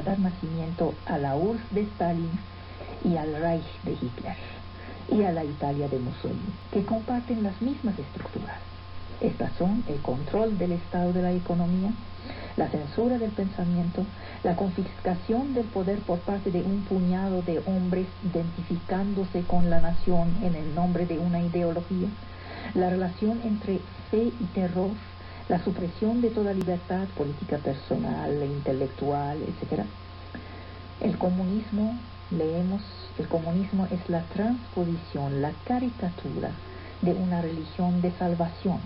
dar nacimiento a la URSS de Stalin y al Reich de Hitler y a la Italia de Mussolini, que comparten las mismas estructuras. Estas son el control del estado de la economía, la censura del pensamiento, la confiscación del poder por parte de un puñado de hombres identificándose con la nación en el nombre de una ideología, la relación entre fe y terror, la supresión de toda libertad política personal e intelectual, etc. El comunismo, leemos, el comunismo es la transposición, la caricatura de una religión de salvación.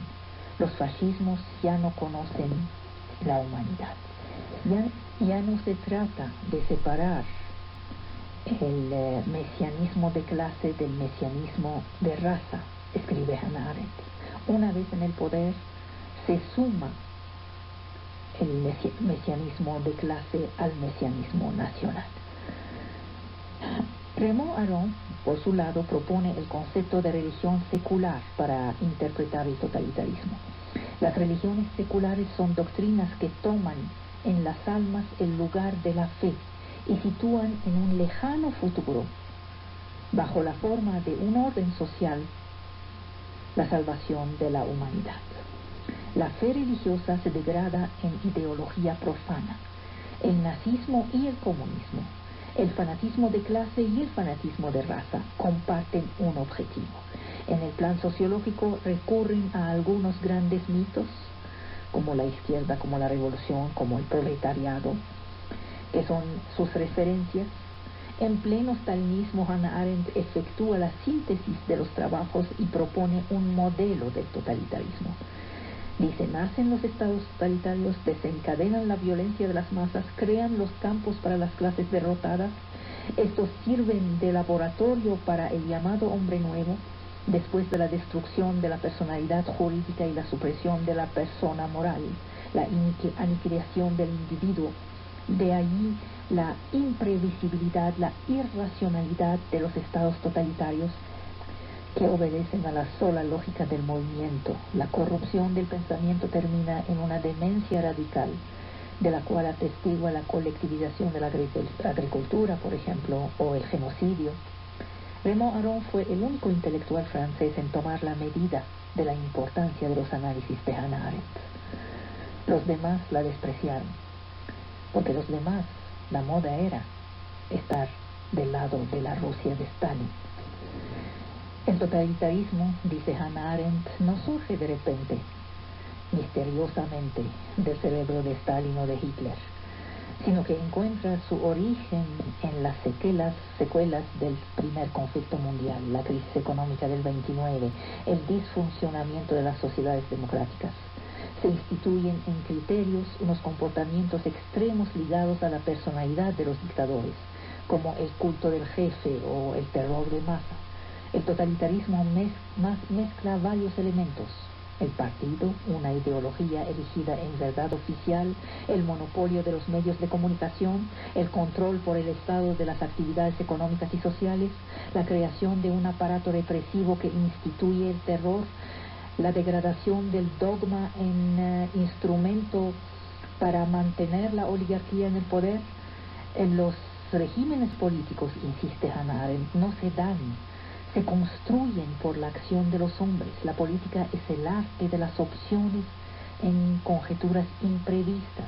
Los fascismos ya no conocen la humanidad. Ya no se trata de separar el mesianismo de clase del mesianismo de raza, escribe Hannah Arendt. Una vez en el poder, se suma el mesianismo de clase al mesianismo nacional. Raymond Aron, por su lado, propone el concepto de religión secular para interpretar el totalitarismo. Las religiones seculares son doctrinas que toman en las almas el lugar de la fe y sitúan en un lejano futuro, bajo la forma de un orden social, la salvación de la humanidad. La fe religiosa se degrada en ideología profana. El nazismo y el comunismo, el fanatismo de clase y el fanatismo de raza comparten un objetivo. En el plan sociológico recurren a algunos grandes mitos, como la izquierda, como la revolución, como el proletariado, que son sus referencias. En pleno stalinismo, Hannah Arendt efectúa la síntesis de los trabajos y propone un modelo del totalitarismo. Dice, nacen los estados totalitarios, desencadenan la violencia de las masas, crean los campos para las clases derrotadas. Estos sirven de laboratorio para el llamado hombre nuevo, después de la destrucción de la personalidad jurídica y la supresión de la persona moral, la aniquilación del individuo. De allí la imprevisibilidad, la irracionalidad de los estados totalitarios, que obedecen a la sola lógica del movimiento. La corrupción del pensamiento termina en una demencia radical, de la cual atestigua la colectivización de la agricultura, por ejemplo, o el genocidio. Raymond Aron fue el único intelectual francés en tomar la medida de la importancia de los análisis de Hannah Arendt. Los demás la despreciaron, porque los demás, la moda era estar del lado de la Rusia de Stalin. El totalitarismo, dice Hannah Arendt, no surge de repente, misteriosamente, del cerebro de Stalin o de Hitler, sino que encuentra su origen en las secuelas del primer conflicto mundial, la crisis económica del 29, el disfuncionamiento de las sociedades democráticas. Se instituyen en criterios unos comportamientos extremos ligados a la personalidad de los dictadores, como el culto del jefe o el terror de masa. El totalitarismo mezcla varios elementos: el partido, una ideología erigida en verdad oficial, el monopolio de los medios de comunicación, el control por el Estado de las actividades económicas y sociales, la creación de un aparato represivo que instituye el terror, la degradación del dogma en instrumento para mantener la oligarquía en el poder. Los regímenes políticos, insiste Hannah Arendt, no se dan, se construyen por la acción de los hombres. La política es el arte de las opciones en conjeturas imprevistas,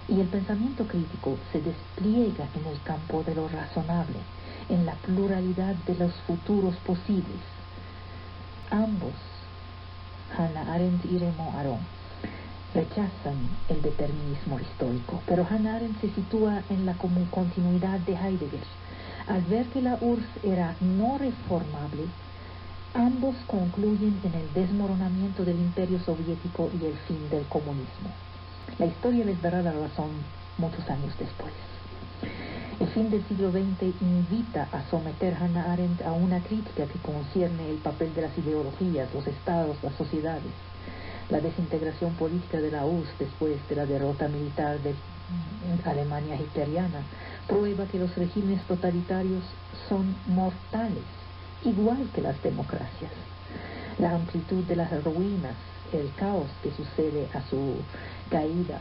y el pensamiento crítico se despliega en el campo de lo razonable, en la pluralidad de los futuros posibles. Ambos, Hannah Arendt y Raymond Aron, rechazan el determinismo histórico, pero Hannah Arendt se sitúa en la continuidad de Heidegger. Al ver que la URSS era no reformable, ambos concluyen en el desmoronamiento del imperio soviético y el fin del comunismo. La historia les dará la razón muchos años después. El fin del siglo XX invita a someter Hannah Arendt a una crítica que concierne el papel de las ideologías, los estados, las sociedades. La desintegración política de la URSS después de la derrota militar de Alemania hitleriana prueba que los regímenes totalitarios son mortales, igual que las democracias. La amplitud de las ruinas, el caos que sucede a su caída,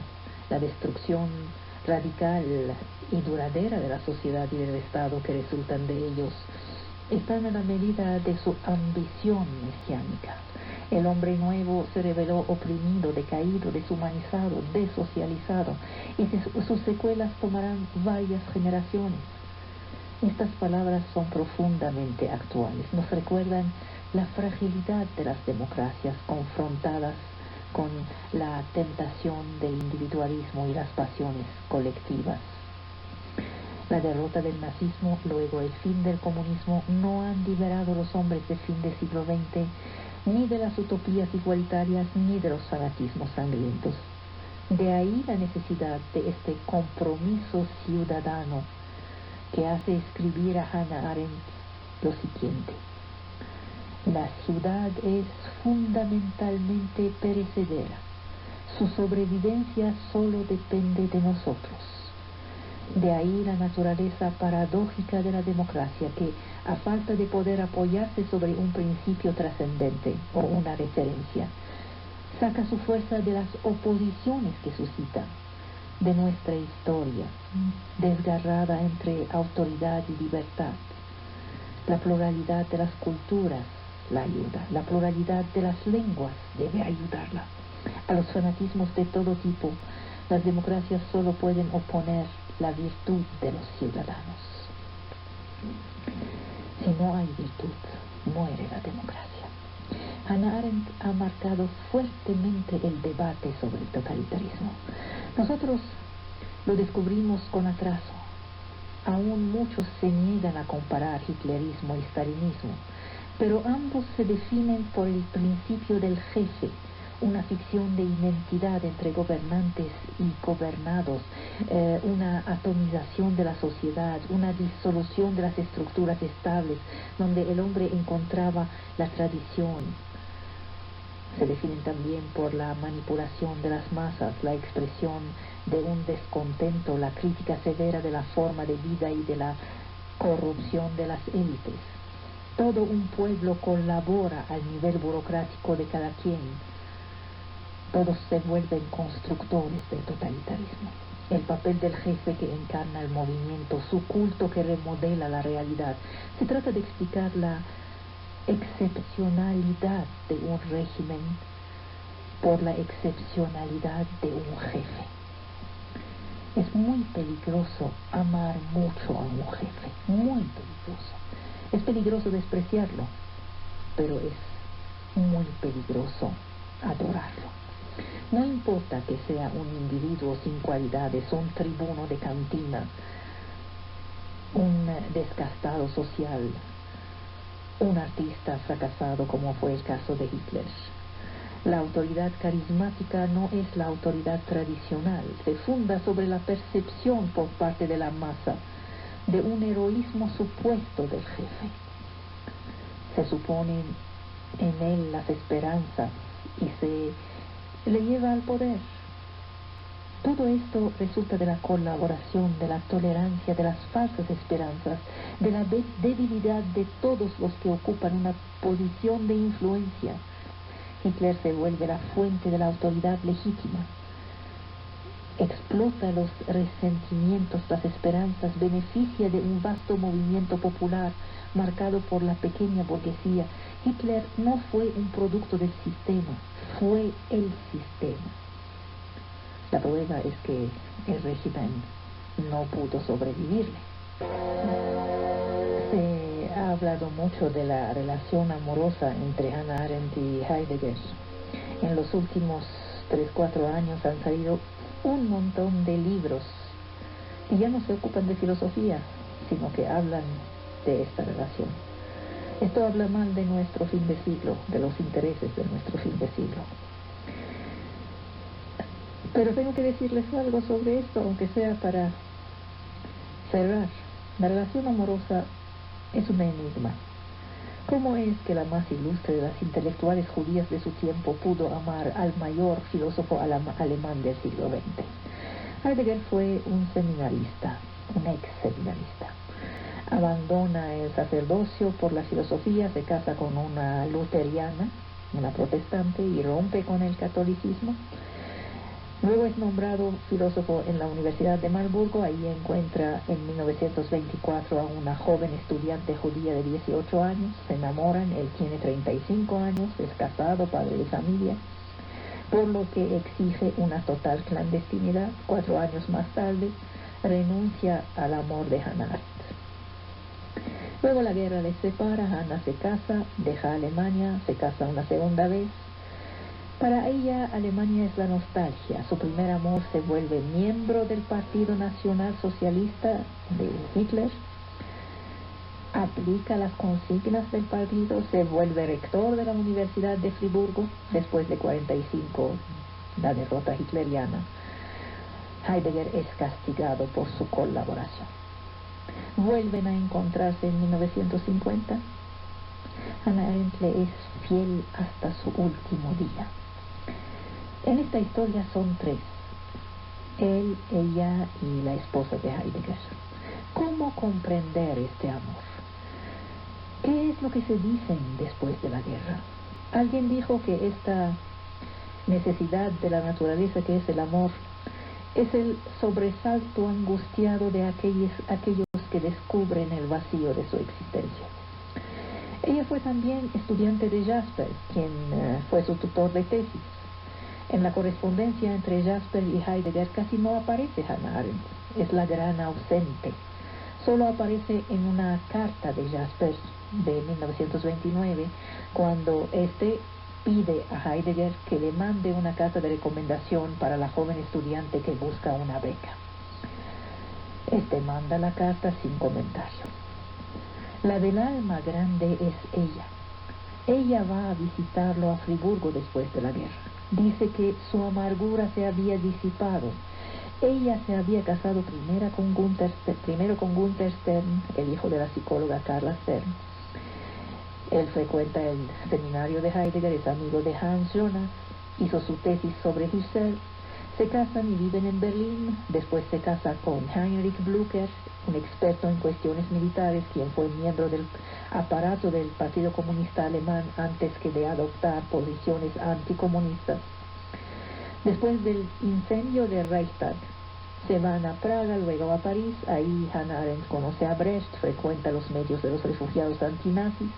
la destrucción radical y duradera de la sociedad y del Estado que resultan de ellos están a la medida de su ambición mesiánica. El hombre nuevo se reveló oprimido, decaído, deshumanizado, desocializado, y sus secuelas tomarán varias generaciones. Estas palabras son profundamente actuales. Nos recuerdan la fragilidad de las democracias confrontadas con la tentación del individualismo y las pasiones colectivas. La derrota del nazismo, luego el fin del comunismo, no han liberado a los hombres del fin del siglo XX, ni de las utopías igualitarias, ni de los fanatismos sangrientos. De ahí la necesidad de este compromiso ciudadano que hace escribir a Hannah Arendt lo siguiente: la ciudad es fundamentalmente perecedera. Su sobrevivencia solo depende de nosotros. De ahí la naturaleza paradójica de la democracia que, a falta de poder apoyarse sobre un principio trascendente o una referencia, saca su fuerza de las oposiciones que suscita, de nuestra historia, desgarrada entre autoridad y libertad. La pluralidad de las culturas la ayuda, la pluralidad de las lenguas debe ayudarla. A los fanatismos de todo tipo, las democracias solo pueden oponer la virtud de los ciudadanos. Si no hay virtud, muere la democracia. Hannah Arendt ha marcado fuertemente el debate sobre el totalitarismo. Nosotros lo descubrimos con atraso. Aún muchos se niegan a comparar hitlerismo y stalinismo, pero ambos se definen por el principio del jefe, una ficción de identidad entre gobernantes y gobernados, una atomización de la sociedad, una disolución de las estructuras estables, donde el hombre encontraba la tradición. Se definen también por la manipulación de las masas, la expresión de un descontento, la crítica severa de la forma de vida y de la corrupción de las élites. Todo un pueblo colabora al nivel burocrático de cada quien. Todos se vuelven constructores del totalitarismo. El papel del jefe que encarna el movimiento, su culto que remodela la realidad. Se trata de explicar la excepcionalidad de un régimen por la excepcionalidad de un jefe. Es muy peligroso amar mucho a un jefe, muy peligroso. Es peligroso despreciarlo, pero es muy peligroso adorarlo. No importa que sea un individuo sin cualidades, un tribuno de cantina, un desgastado social, un artista fracasado como fue el caso de Hitler. La autoridad carismática no es la autoridad tradicional, se funda sobre la percepción por parte de la masa de un heroísmo supuesto del jefe. Se suponen en él las esperanzas y se le lleva al poder. Todo esto resulta de la colaboración, de la tolerancia, de las falsas esperanzas, de la debilidad de todos los que ocupan una posición de influencia. Hitler se vuelve la fuente de la autoridad legítima. Explota los resentimientos, las esperanzas, beneficia de un vasto movimiento popular marcado por la pequeña burguesía. Hitler no fue un producto del sistema, fue el sistema. La prueba es que el régimen no pudo sobrevivirle. Se ha hablado mucho de la relación amorosa entre Hannah Arendt y Heidegger. En los últimos 3-4 años han salido un montón de libros que ya no se ocupan de filosofía, sino que hablan de esta relación. Esto habla mal de nuestro fin de siglo, de los intereses de nuestro fin de siglo. Pero tengo que decirles algo sobre esto, aunque sea para cerrar. La relación amorosa es un enigma. ¿Cómo es que la más ilustre de las intelectuales judías de su tiempo pudo amar al mayor filósofo alemán del siglo XX? Heidegger fue un seminarista, un ex-seminarista. Abandona el sacerdocio por la filosofía, se casa con una luteriana, una protestante, y rompe con el catolicismo. Luego es nombrado filósofo en la Universidad de Marburgo. Ahí encuentra en 1924 a una joven estudiante judía de 18 años. Se enamoran, él tiene 35 años, es casado, padre de familia, por lo que exige una total clandestinidad. 4 años más tarde renuncia al amor de Hannah Arendt. Luego la guerra les separa, Hannah se casa, deja Alemania, se casa una segunda vez. Para ella, Alemania es la nostalgia. Su primer amor se vuelve miembro del Partido Nacional Socialista de Hitler, aplica las consignas del partido, se vuelve rector de la Universidad de Friburgo después de 45, la derrota hitleriana. Heidegger es castigado por su colaboración. Vuelven a encontrarse en 1950. Hannah Arendt le es fiel hasta su último día. En esta historia son 3: él, ella y la esposa de Heidegger. ¿Cómo comprender este amor? ¿Qué es lo que se dicen después de la guerra? Alguien dijo que esta necesidad de la naturaleza que es el amor es el sobresalto angustiado de aquellos que descubren el vacío de su existencia. Ella fue también estudiante de Jasper, quien fue su tutor de tesis. En la correspondencia entre Jasper y Heidegger casi no aparece Hannah Arendt, es la gran ausente. Solo aparece en una carta de Jasper de 1929, cuando éste pide a Heidegger que le mande una carta de recomendación para la joven estudiante que busca una beca. Este manda la carta sin comentario. La del alma grande es ella. Ella va a visitarlo a Friburgo después de la guerra. Dice que su amargura se había disipado. Ella se había casado primero con Gunther Stern, el hijo de la psicóloga Carla Stern. Él frecuenta el seminario de Heidegger, es amigo de Hans Jonas, hizo su tesis sobre Husserl. Se casan y viven en Berlín. Después se casa con Heinrich Blücher, un experto en cuestiones militares, quien fue miembro del aparato del Partido Comunista Alemán antes que de adoptar posiciones anticomunistas. Después del incendio de Reichstag, se van a Praga, luego a París. Ahí Hannah Arendt conoce a Brecht, frecuenta los medios de los refugiados antinazis.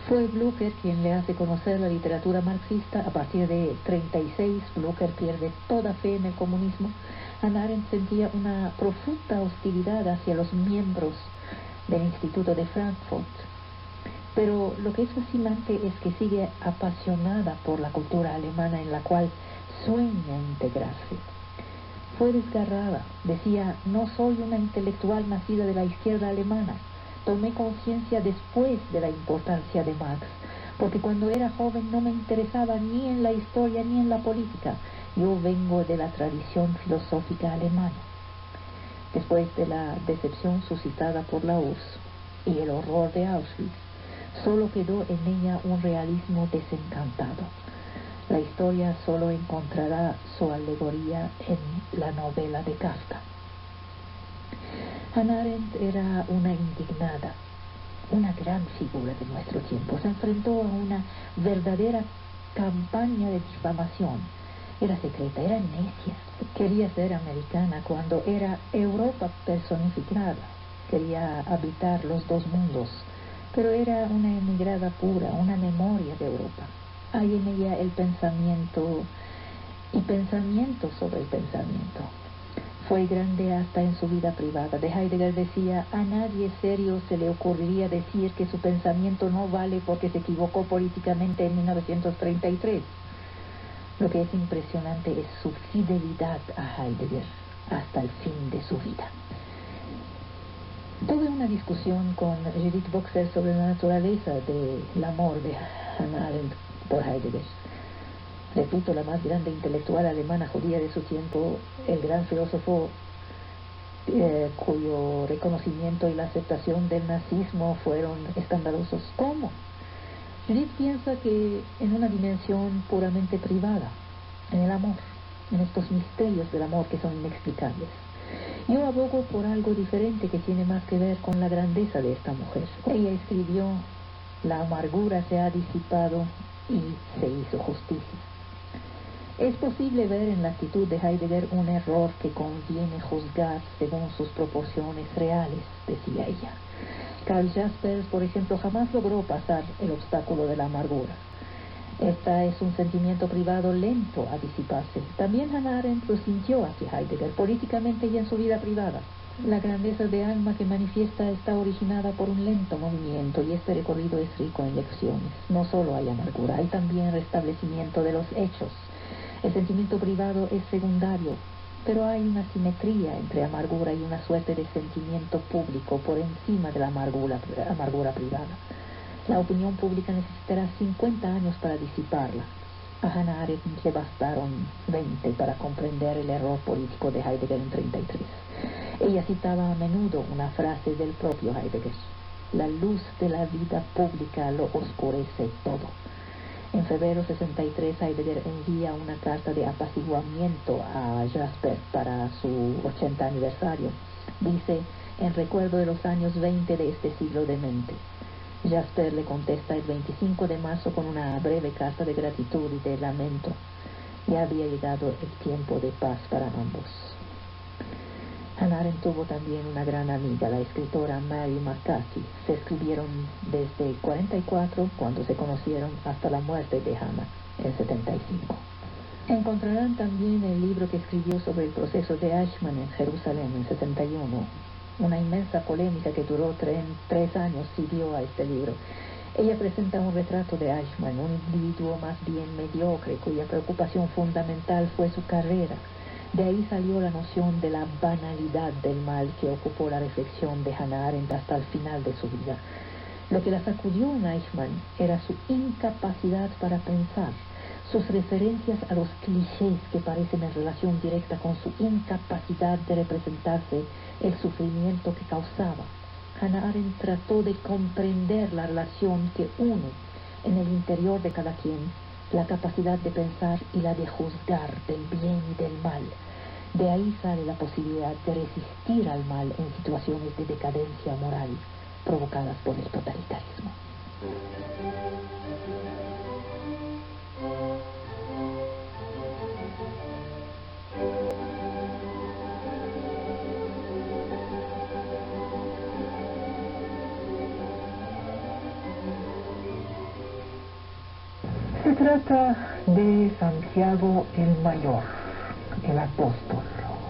Fue Blücher quien le hace conocer la literatura marxista. A partir de 1936, Blücher pierde toda fe en el comunismo. Hannah Arendt sentía una profunda hostilidad hacia los miembros del Instituto de Frankfurt. Pero lo que es fascinante es que sigue apasionada por la cultura alemana en la cual sueña integrarse. Fue desgarrada, decía: no soy una intelectual nacida de la izquierda alemana. Tomé conciencia después de la importancia de Marx, porque cuando era joven no me interesaba ni en la historia ni en la política. Yo vengo de la tradición filosófica alemana. Después de la decepción suscitada por la URSS y el horror de Auschwitz, solo quedó en ella un realismo desencantado. La historia solo encontrará su alegoría en la novela de Kafka. Hannah Arendt era una indignada, una gran figura de nuestro tiempo. Se enfrentó a una verdadera campaña de difamación. Era secreta, era necia. Quería ser americana cuando era Europa personificada. Quería habitar los dos mundos, pero era una emigrada pura, una memoria de Europa. Hay en ella el pensamiento y pensamiento sobre el pensamiento. Fue grande hasta en su vida privada. De Heidegger decía: a nadie serio se le ocurriría decir que su pensamiento no vale porque se equivocó políticamente en 1933. Lo que es impresionante es su fidelidad a Heidegger hasta el fin de su vida. Tuve una discusión con Judith Boxer sobre la naturaleza del amor de Hannah Arendt por Heidegger. Repito, la más grande intelectual alemana judía de su tiempo, el gran filósofo cuyo reconocimiento y la aceptación del nazismo fueron escandalosos. ¿Cómo? Judith piensa que en una dimensión puramente privada, en el amor, en estos misterios del amor que son inexplicables. Yo abogo por algo diferente que tiene más que ver con la grandeza de esta mujer. Ella escribió: la amargura se ha disipado y se hizo justicia. Es posible ver en la actitud de Heidegger un error que conviene juzgar según sus proporciones reales, decía ella. Karl Jaspers, por ejemplo, jamás logró pasar el obstáculo de la amargura. Esta es un sentimiento privado lento a disiparse. También Hannah Arendt lo sintió hacia Heidegger, políticamente y en su vida privada. La grandeza de alma que manifiesta está originada por un lento movimiento, y este recorrido es rico en lecciones. No solo hay amargura, hay también restablecimiento de los hechos. El sentimiento privado es secundario, pero hay una simetría entre amargura y una suerte de sentimiento público por encima de la amargura privada. La opinión pública necesitará 50 años para disiparla. A Hannah Arendt le bastaron 20 para comprender el error político de Heidegger en 33. Ella citaba a menudo una frase del propio Heidegger: la luz de la vida pública lo oscurece todo. En febrero 63, Heidegger envía una carta de apaciguamiento a Jaspers para su 80 aniversario. Dice: en recuerdo de los años 20 de este siglo demente. Jaspers le contesta el 25 de marzo con una breve carta de gratitud y de lamento. Ya había llegado el tiempo de paz para ambos. Hannah Arendt tuvo también una gran amiga, la escritora Mary McCarthy. Se escribieron desde 44, cuando se conocieron, hasta la muerte de Hannah, en 75. Encontrarán también el libro que escribió sobre el proceso de Eichmann en Jerusalén en 71. Una inmensa polémica que duró 3 años siguió a este libro. Ella presenta un retrato de Eichmann, un individuo más bien mediocre, cuya preocupación fundamental fue su carrera. De ahí salió la noción de la banalidad del mal que ocupó la reflexión de Hannah Arendt hasta el final de su vida. Lo que la sacudió en Eichmann era su incapacidad para pensar, sus referencias a los clichés que parecen en relación directa con su incapacidad de representarse el sufrimiento que causaba. Hannah Arendt trató de comprender la relación que une en el interior de cada quien la capacidad de pensar y la de juzgar del bien y del mal. De ahí sale la posibilidad de resistir al mal en situaciones de decadencia moral provocadas por el totalitarismo. Se trata de Santiago el Mayor, el apóstol,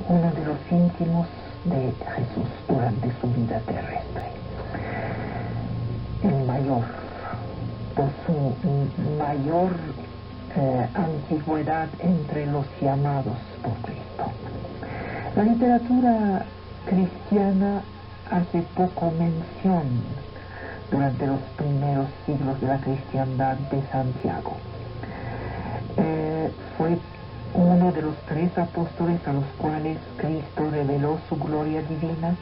uno de los íntimos de Jesús durante su vida terrestre. El Mayor, por su mayor antigüedad entre los llamados por Cristo. La literatura cristiana hace poco mención durante los primeros siglos de la cristiandad de Santiago. Fue uno de los 3 apóstoles a los cuales Cristo reveló su gloria divina,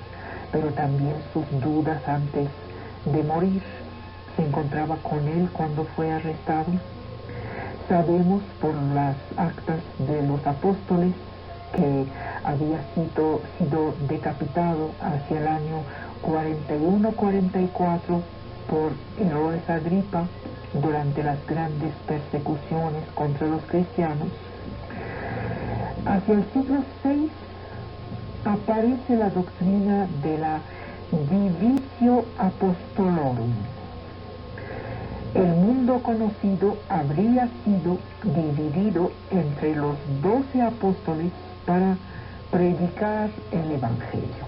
pero también sus dudas antes de morir. Se encontraba con él cuando fue arrestado. Sabemos por las actas de los apóstoles que había sido decapitado hacia el año 41-44 por Herodes Agripa durante las grandes persecuciones contra los cristianos. Hacia el siglo VI aparece la doctrina de la Divisio Apostolorum. El mundo conocido habría sido dividido entre los 12 apóstoles para predicar el Evangelio.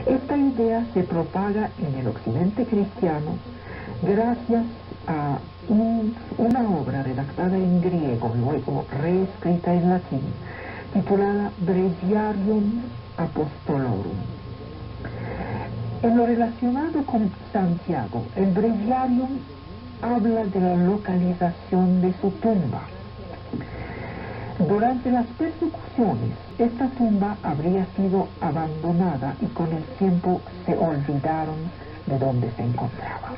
Esta idea se propaga en el occidente cristiano gracias a una obra redactada en griego, luego reescrita en latín, titulada Breviarium Apostolorum. En lo relacionado con Santiago, el Breviarium habla de la localización de su tumba. Durante las persecuciones, esta tumba habría sido abandonada y con el tiempo se olvidaron de dónde se encontraba.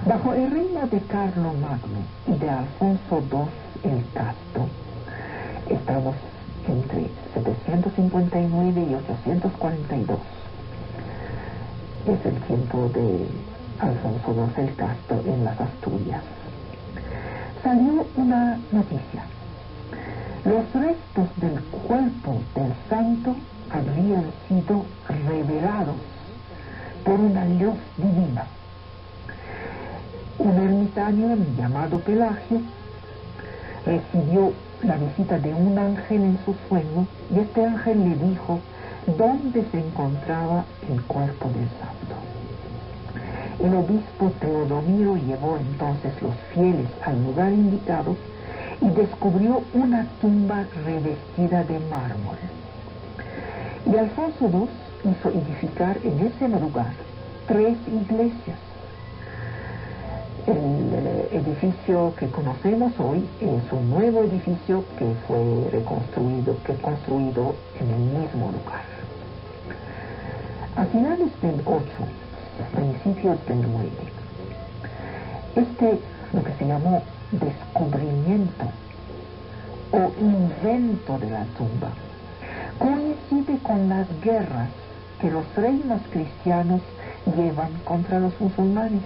Bajo el reino de Carlomagno y de Alfonso II el Casto, estamos entre 759 y 842. Es el tiempo de Alfonso II el Casto en las Asturias. Salió una noticia. Los restos del cuerpo del santo habrían sido revelados por una luz divina. Un ermitaño llamado Pelagio recibió la visita de un ángel en su sueño, y este ángel le dijo dónde se encontraba el cuerpo del santo. El obispo Teodomiro llevó entonces los fieles al lugar indicado y descubrió una tumba revestida de mármol. Y Alfonso II hizo edificar en ese lugar 3 iglesias. El edificio que conocemos hoy es un nuevo edificio que fue construido en el mismo lugar. A finales del 8, principios del 9, lo que se llamó descubrimiento o invento de la tumba, coincide con las guerras que los reinos cristianos llevan contra los musulmanes.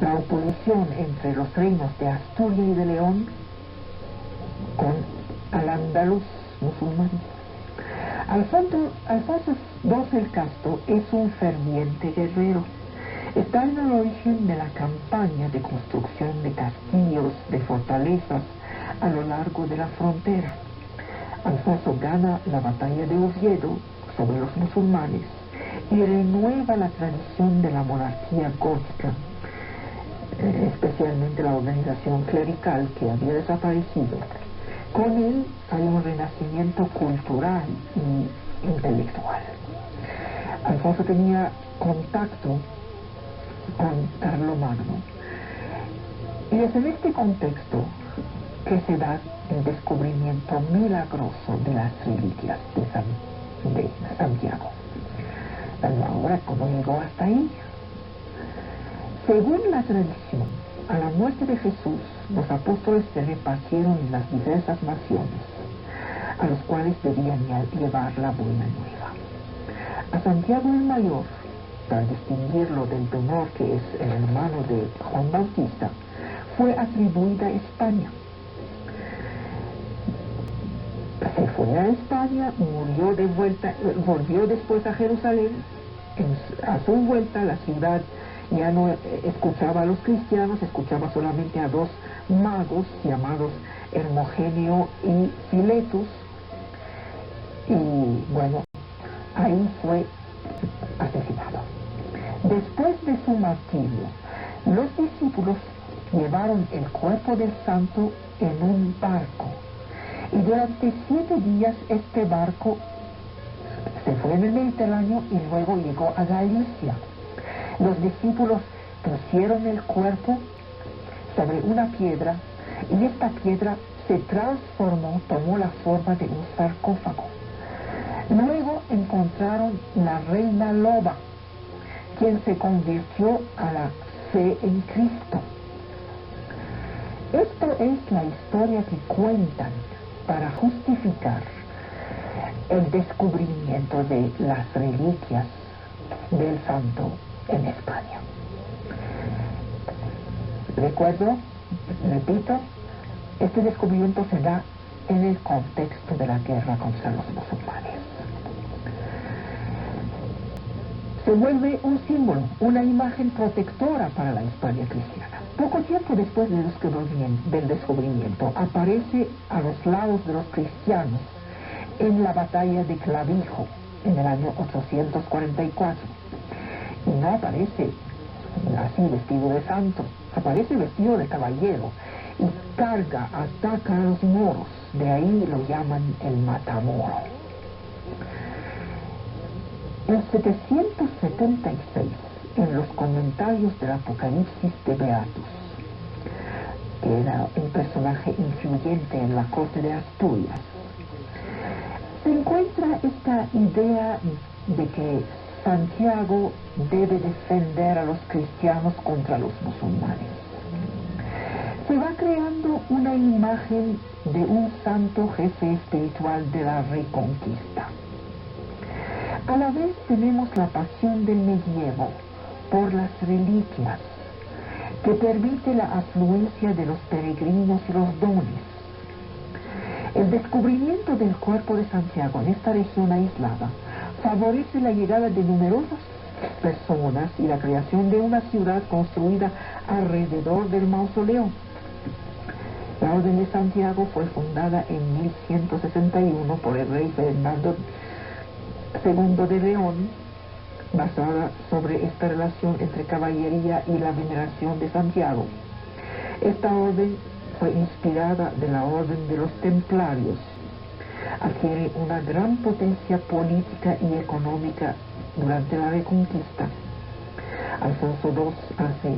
La oposición entre los reinos de Asturias y de León con al-Ándalus musulmán. Alfonso II el Casto es un ferviente guerrero. Está en el origen de la campaña de construcción de castillos, de fortalezas a lo largo de la frontera. Alfonso gana la batalla de Oviedo sobre los musulmanes y renueva la tradición de la monarquía gótica, especialmente la organización clerical que había desaparecido. Con él hay un renacimiento cultural y intelectual. Alfonso tenía contacto con Carlomagno, y es en este contexto que se da el descubrimiento milagroso de las reliquias de Santiago. Pero ahora, ¿cómo llegó hasta ahí? Según la tradición, a la muerte de Jesús, los apóstoles se repartieron en las diversas naciones, a los cuales debían llevar la buena nueva. A Santiago el Mayor, para distinguirlo del menor, que es el hermano de Juan Bautista, fue atribuida España. Se fue a España, volvió después a Jerusalén. A su vuelta, la ciudad ya no escuchaba a los cristianos, escuchaba solamente a 2 magos llamados Hermogéneo y Filetus. Y bueno, ahí fue asesinado. Después de su martirio, los discípulos llevaron el cuerpo del santo en un barco, y durante 7 días este barco se fue en el Mediterráneo y luego llegó a Galicia. Los discípulos pusieron el cuerpo sobre una piedra, y esta piedra se transformó, tomó la forma de un sarcófago. Luego encontraron la reina loba, quien se convirtió a la fe en Cristo. Esto es la historia que cuentan para justificar el descubrimiento de las reliquias del santo en España. Repito, este descubrimiento se da en el contexto de la guerra contra los musulmanes. Se vuelve un símbolo, una imagen protectora para la España cristiana. Poco tiempo después del descubrimiento, aparece a los lados de los cristianos en la batalla de Clavijo en el año 844. Y no aparece así vestido de santo, aparece vestido de caballero y ataca a los moros. De ahí lo llaman el matamoro. En 776, en los comentarios del Apocalipsis de Beatus, que era un personaje influyente en la corte de Asturias, se encuentra esta idea de que Santiago debe defender a los cristianos contra los musulmanes. Se va creando una imagen de un santo jefe espiritual de la reconquista. A la vez tenemos la pasión del medievo por las reliquias, que permite la afluencia de los peregrinos y los dones. El descubrimiento del cuerpo de Santiago en esta región aislada favorece la llegada de numerosas personas y la creación de una ciudad construida alrededor del mausoleo. La Orden de Santiago fue fundada en 1161 por el rey Fernando II de León, basada sobre esta relación entre caballería y la veneración de Santiago. Esta orden fue inspirada de la Orden de los Templarios. Adquiere una gran potencia política y económica durante la Reconquista. Alfonso II hace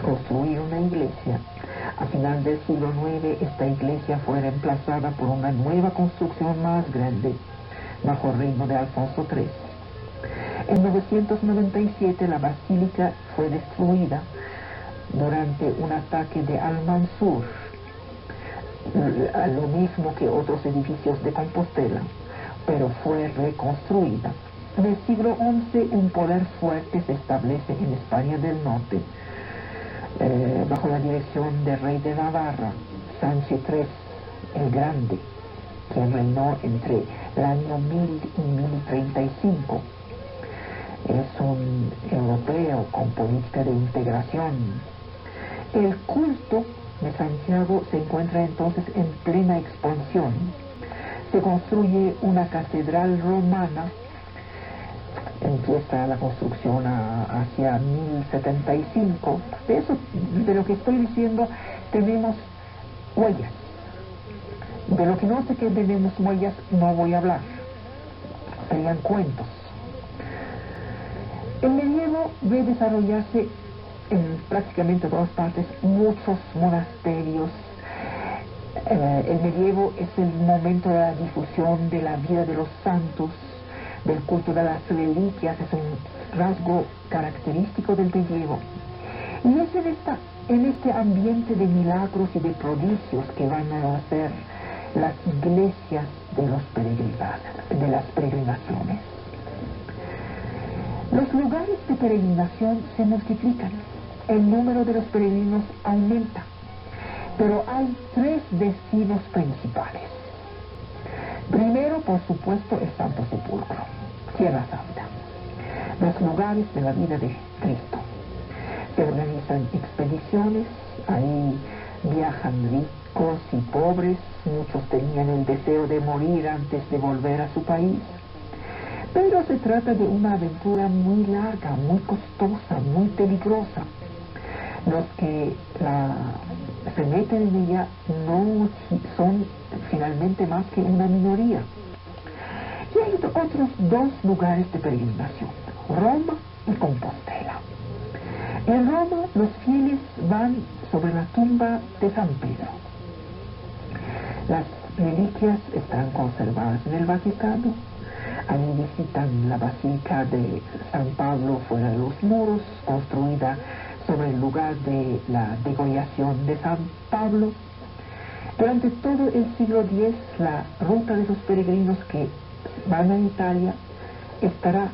construir una iglesia. A final del siglo IX, esta iglesia fue reemplazada por una nueva construcción más grande, bajo el reino de Alfonso III. En 997 la basílica fue destruida durante un ataque de Al-Mansur, lo mismo que otros edificios de Compostela, pero fue reconstruida. En el siglo XI un poder fuerte se establece en España del Norte, bajo la dirección del rey de Navarra, Sánchez III el Grande, quien reinó entre el año 1000 y 1035. Es un europeo con política de integración. El culto de Santiago se encuentra entonces en plena expansión. Se construye una catedral romana. Empieza la construcción hacia 1075. De lo que estoy diciendo tenemos huellas. De lo que no sé que tenemos huellas no voy a hablar. Serían cuentos. El medievo ve desarrollarse en prácticamente todas partes muchos monasterios. El medievo es el momento de la difusión de la vida de los santos, del culto de las reliquias. Es un rasgo característico del medievo. Y es en este ambiente de milagros y de prodigios que van a nacer las iglesias de las peregrinaciones. Los lugares de peregrinación se multiplican, el número de los peregrinos aumenta, pero hay tres destinos principales. Primero, por supuesto, el Santo Sepulcro, Tierra Santa, los lugares de la vida de Cristo. Se organizan expediciones, ahí viajan ricos y pobres, muchos tenían el deseo de morir antes de volver a su país. Pero se trata de una aventura muy larga, muy costosa, muy peligrosa. Los que se meten en ella no son finalmente más que una minoría. Y hay otros dos lugares de peregrinación, Roma y Compostela. En Roma los fieles van sobre la tumba de San Pedro. Las reliquias están conservadas en el Vaticano. Ahí visitan la Basílica de San Pablo fuera de los muros, construida sobre el lugar de la degollación de San Pablo. Durante todo el siglo X, la ruta de los peregrinos que van a Italia estará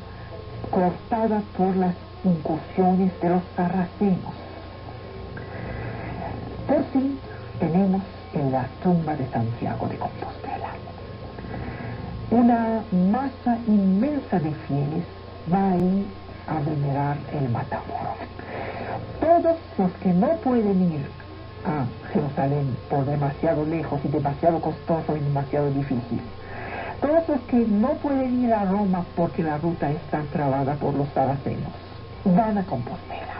cortada por las incursiones de los sarracenos. Por fin tenemos en la tumba de Santiago de Compostela una masa inmensa de fieles va ahí a venerar el Matamoros. Todos los que no pueden ir a Jerusalén por demasiado lejos y demasiado costoso y demasiado difícil, todos los que no pueden ir a Roma porque la ruta está trabada por los saracenos, van a Compostela.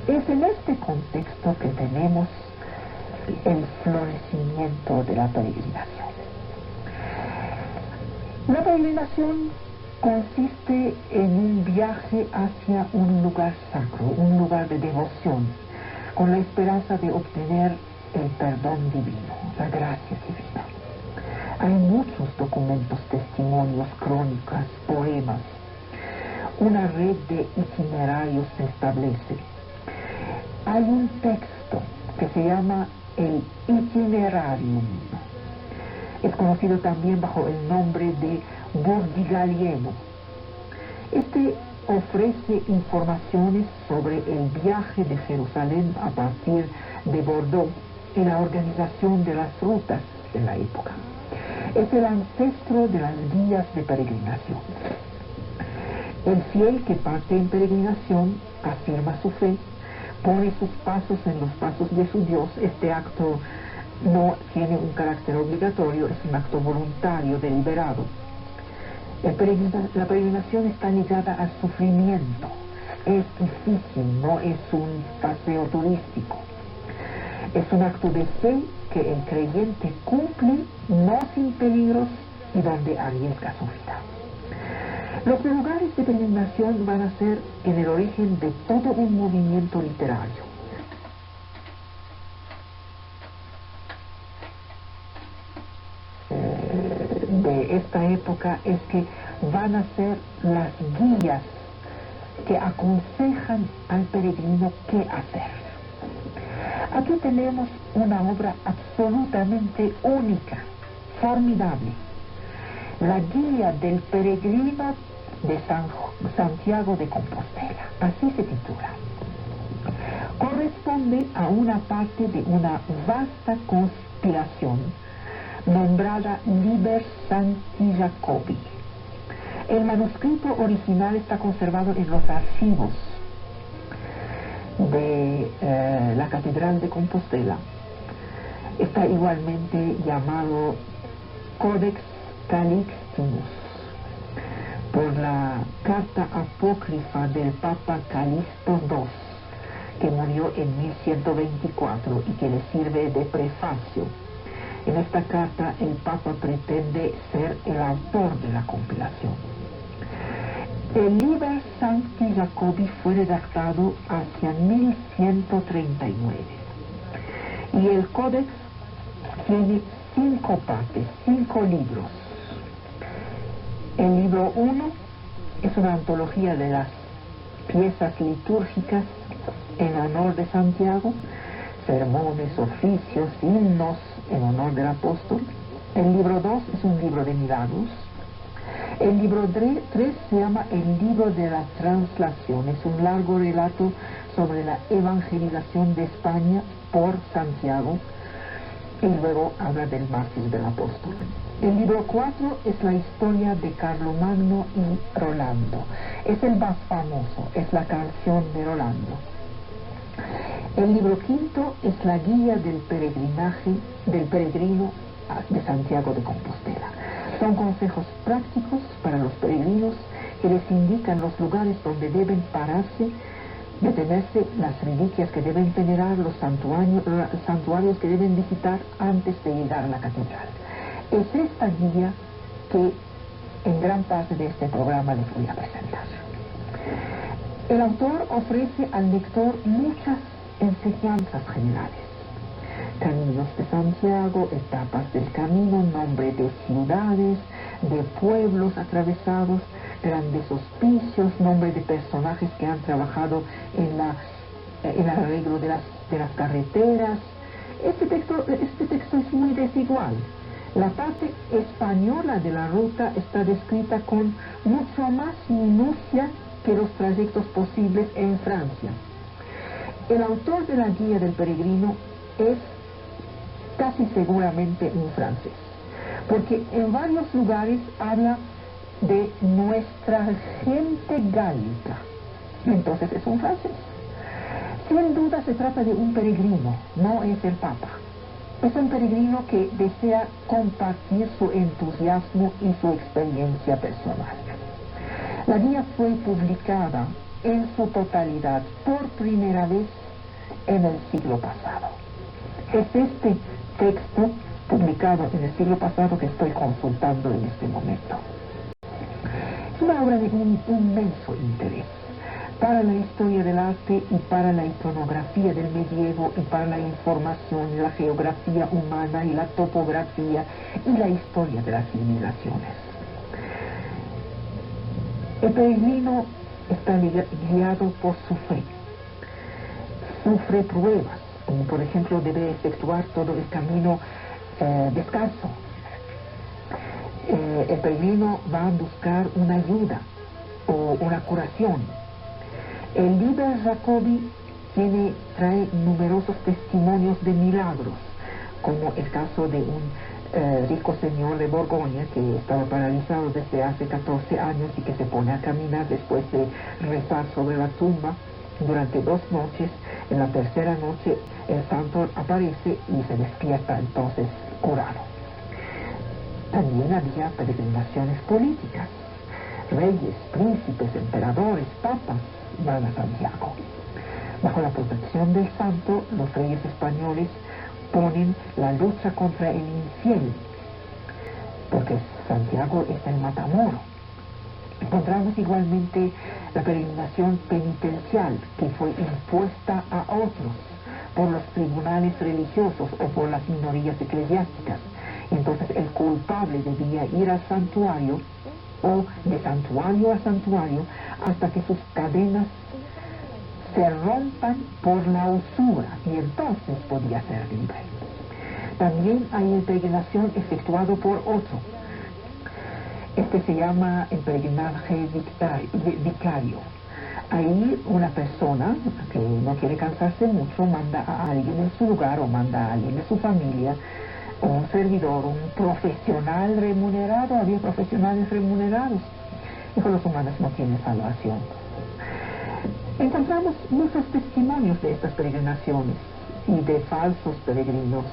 Es en este contexto que tenemos el florecimiento de la peregrinación. La peregrinación consiste en un viaje hacia un lugar sacro, un lugar de devoción, con la esperanza de obtener el perdón divino, la gracia divina. Hay muchos documentos, testimonios, crónicas, poemas. Una red de itinerarios se establece. Hay un texto que se llama el Itinerarium. Es conocido también bajo el nombre de Burdigalieno. Este ofrece informaciones sobre el viaje de Jerusalén a partir de Bordeaux y la organización de las rutas en la época. Es el ancestro de las guías de peregrinación. El fiel que parte en peregrinación afirma su fe, pone sus pasos en los pasos de su Dios. Este acto no tiene un carácter obligatorio, es un acto voluntario, deliberado. La peregrinación está ligada al sufrimiento. Es difícil, no es un paseo turístico. Es un acto de fe que el creyente cumple, no sin peligros y donde arriesga su vida. Los lugares de peregrinación van a ser en el origen de todo un movimiento literario. De esta época es que van a ser las guías que aconsejan al peregrino qué hacer. Aquí tenemos una obra absolutamente única, formidable. La guía del peregrino de Santiago de Compostela, así se titula. Corresponde a una parte de una vasta conspiración nombrada Liber Sancti Jacobi. El manuscrito original está conservado en los archivos de la Catedral de Compostela. Está igualmente llamado Codex Calixtinus por la carta apócrifa del Papa Calixto II, que murió en 1124 y que le sirve de prefacio. En esta carta el Papa pretende ser el autor de la compilación. El Liber Sancti Jacobi fue redactado hacia 1139 y el Códex tiene 5 partes, 5 libros. El libro 1 es una antología de las piezas litúrgicas en honor de Santiago, sermones, oficios, himnos en honor del apóstol. El libro 2 es un libro de milagros. El libro 3 se llama el libro de la translación. Es un largo relato sobre la evangelización de España por Santiago y luego habla del mártir del apóstol. El libro 4 es la historia de Carlomagno y Rolando. Es el más famoso, es la canción de Rolando. El libro 5 es la guía del peregrino de Santiago de Compostela. Son consejos prácticos para los peregrinos que les indican los lugares donde deben pararse, detenerse, las reliquias que deben venerar, los santuarios que deben visitar antes de llegar a la catedral. Es esta guía que en gran parte de este programa les voy a presentar. El autor ofrece al lector muchas enseñanzas generales. Caminos de Santiago, etapas del camino, nombre de ciudades, de pueblos atravesados, grandes hospicios, nombre de personajes que han trabajado en el arreglo de las carreteras. Este texto es muy desigual. La parte española de la ruta está descrita con mucho más minucia que los trayectos posibles en Francia. El autor de la guía del peregrino es casi seguramente un francés, porque en varios lugares habla de nuestra gente gálica. Entonces es un francés. Sin duda se trata de un peregrino, no es el Papa. Es un peregrino que desea compartir su entusiasmo y su experiencia personal. La guía fue publicada en su totalidad por primera vez en el siglo pasado. Es este texto publicado en el siglo pasado que estoy consultando en este momento. Es una obra de un inmenso interés para la historia del arte y para la iconografía del medievo y para la información, la geografía humana y la topografía y la historia de las civilizaciones. El peregrino está guiado por su fe. Sufre pruebas, como por ejemplo debe efectuar todo el camino descalzo. El peregrino va a buscar una ayuda o una curación. El Liber Jacobi trae numerosos testimonios de milagros, como el caso de un rico señor de Borgoña que estaba paralizado desde hace 14 años y que se pone a caminar después de rezar sobre la tumba durante 2 noches. En la tercera noche el santo aparece y se despierta entonces curado. También había peregrinaciones políticas. Reyes, príncipes, emperadores, papas van a Santiago. Bajo la protección del santo, los reyes españoles ponen la lucha contra el infiel, porque Santiago es el Matamoro. Encontramos igualmente la peregrinación penitencial, que fue impuesta a otros por los tribunales religiosos o por las minorías eclesiásticas. Entonces el culpable debía ir al santuario o de santuario a santuario hasta que sus cadenas se rompan por la usura y entonces podía ser libre. También hay el peregrinación efectuado por otro. Este se llama el peregrinaje vicario. Ahí una persona que no quiere cansarse mucho manda a alguien en su lugar o manda a alguien de su familia, un servidor, un profesional remunerado. Había profesionales remunerados. Hijos los humanos no tienen salvación. Encontramos muchos testimonios de estas peregrinaciones y de falsos peregrinos,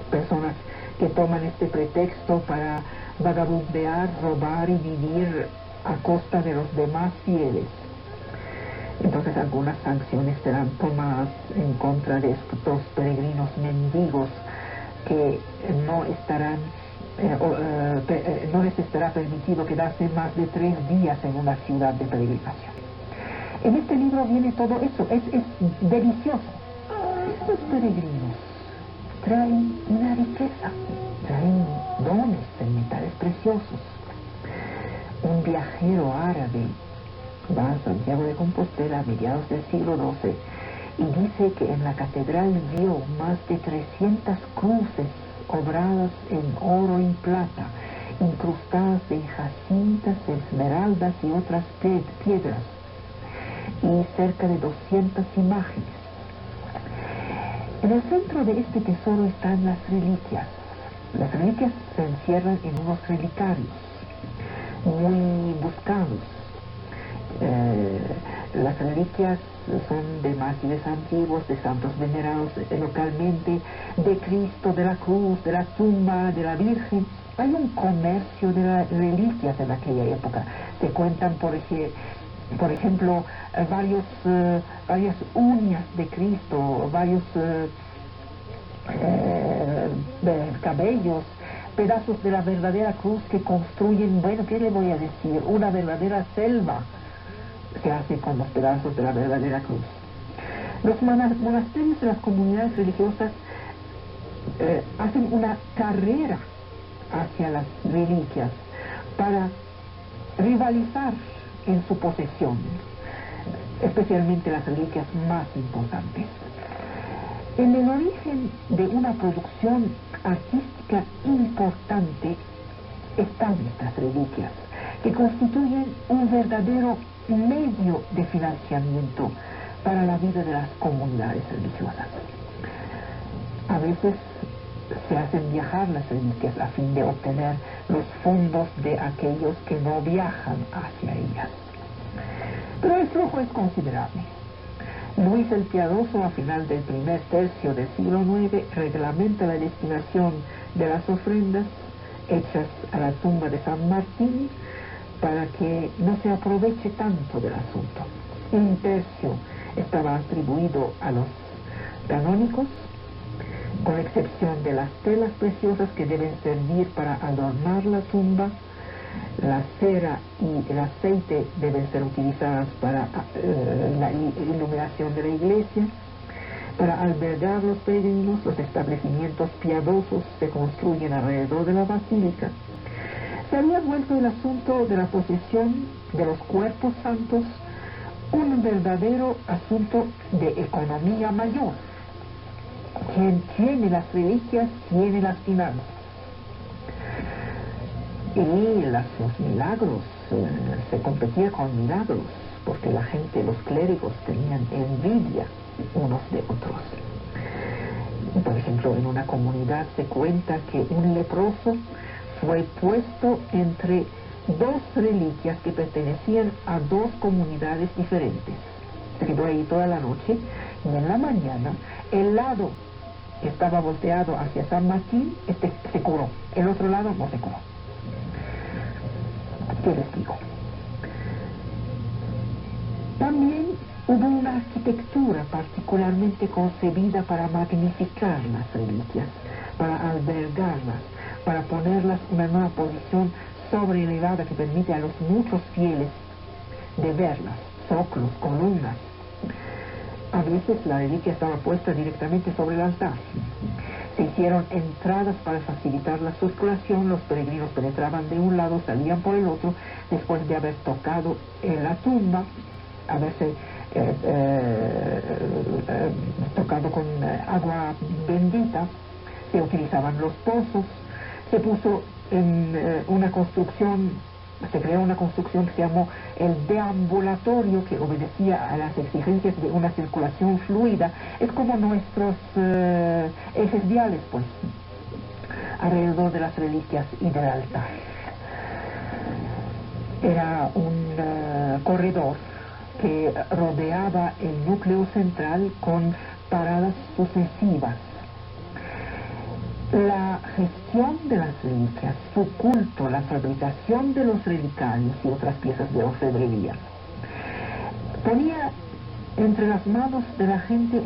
personas que toman este pretexto para vagabundear, robar y vivir a costa de los demás fieles. Entonces algunas sanciones serán tomadas en contra de estos peregrinos mendigos que no les estará permitido quedarse más de 3 días en una ciudad de peregrinación. En este libro viene todo eso, es delicioso. Estos peregrinos traen una riqueza, traen dones en metales preciosos. Un viajero árabe va a Santiago de Compostela a mediados del siglo XII y dice que en la catedral vio más de 300 cruces obradas en oro y plata, incrustadas de jacintas, esmeraldas y otras piedras, y cerca de 200 imágenes. En el centro de este tesoro están las reliquias. Las reliquias se encierran en unos relicarios muy buscados. Las reliquias son de mártires antiguos, de santos venerados localmente, de Cristo, de la cruz, de la tumba, de la Virgen. Hay un comercio de las reliquias en aquella época. Se cuentan, por ejemplo, varias uñas de Cristo, varios cabellos, pedazos de la verdadera cruz que construyen, bueno, ¿qué le voy a decir? Una verdadera selva se hace con los pedazos de la verdadera cruz. Los monasterios de las comunidades religiosas hacen una carrera hacia las reliquias para rivalizar en su posesión, especialmente las reliquias más importantes. En el origen de una producción artística importante están estas reliquias, que constituyen un verdadero medio de financiamiento para la vida de las comunidades religiosas. A veces se hacen viajar las reliquias a fin de obtener los fondos de aquellos que no viajan hacia ellas. Pero el flujo es considerable. Luis el Piadoso, a final del primer tercio del siglo IX, reglamenta la destinación de las ofrendas hechas a la tumba de San Martín para que no se aproveche tanto del asunto. Un tercio estaba atribuido a los canónicos, con excepción de las telas preciosas que deben servir para adornar la tumba. La cera y el aceite deben ser utilizadas para la iluminación de la iglesia. Para albergar los peregrinos, los establecimientos piadosos se construyen alrededor de la basílica. Se había vuelto el asunto de la posesión de los cuerpos santos un verdadero asunto de economía mayor. Quien tiene las reliquias tiene las finanzas. Y los milagros, se competía con milagros, porque la gente, los clérigos, tenían envidia unos de otros. Por ejemplo, en una comunidad se cuenta que un leproso fue puesto entre dos reliquias que pertenecían a dos comunidades diferentes. Se quedó ahí toda la noche y en la mañana el lado que estaba volteado hacia San Martín se curó, el otro lado no se curó. ¿Qué les digo? También hubo una arquitectura particularmente concebida para magnificar las reliquias, para albergarlas, para ponerlas en una nueva posición sobreelevada que permite a los muchos fieles de verlas, zócalos, columnas. A veces la reliquia estaba puesta directamente sobre el altar. Se hicieron entradas para facilitar la circulación, los peregrinos penetraban de un lado, salían por el otro, después de haber tocado en la tumba, haberse tocado con agua bendita, se utilizaban los pozos, se puso en se creó una construcción que se llamó el deambulatorio, que obedecía a las exigencias de una circulación fluida. Es como nuestros ejes viales, pues, alrededor de las reliquias y del altar. Era un corredor que rodeaba el núcleo central con paradas sucesivas. La gestión de las reliquias, su culto, la fabricación de los relicarios y otras piezas de orfebrería, ponía entre las manos de la gente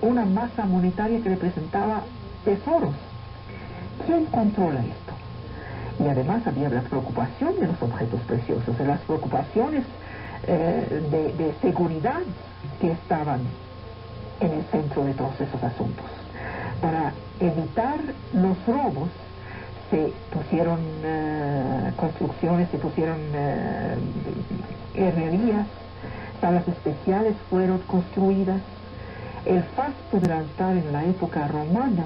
una masa monetaria que representaba tesoros. ¿Quién controla esto? Y además había la preocupación de los objetos preciosos, de las preocupaciones de seguridad que estaban en el centro de todos esos asuntos. Para evitar los robos se pusieron construcciones, se pusieron herrerías, salas especiales fueron construidas. El fasto del altar en la época romana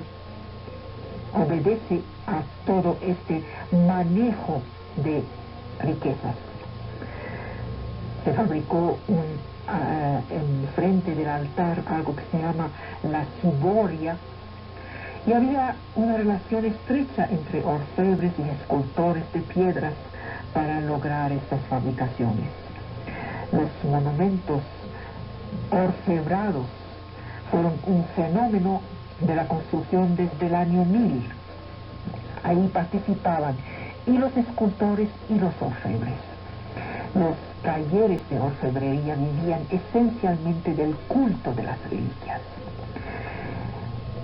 obedece a todo este manejo de riquezas. Se fabricó en frente del altar algo que se llama la ciboria, y había una relación estrecha entre orfebres y escultores de piedras para lograr estas fabricaciones. Los monumentos orfebrados fueron un fenómeno de la construcción desde el año 1000. Ahí participaban y los escultores y los orfebres. Los talleres de orfebrería vivían esencialmente del culto de las reliquias.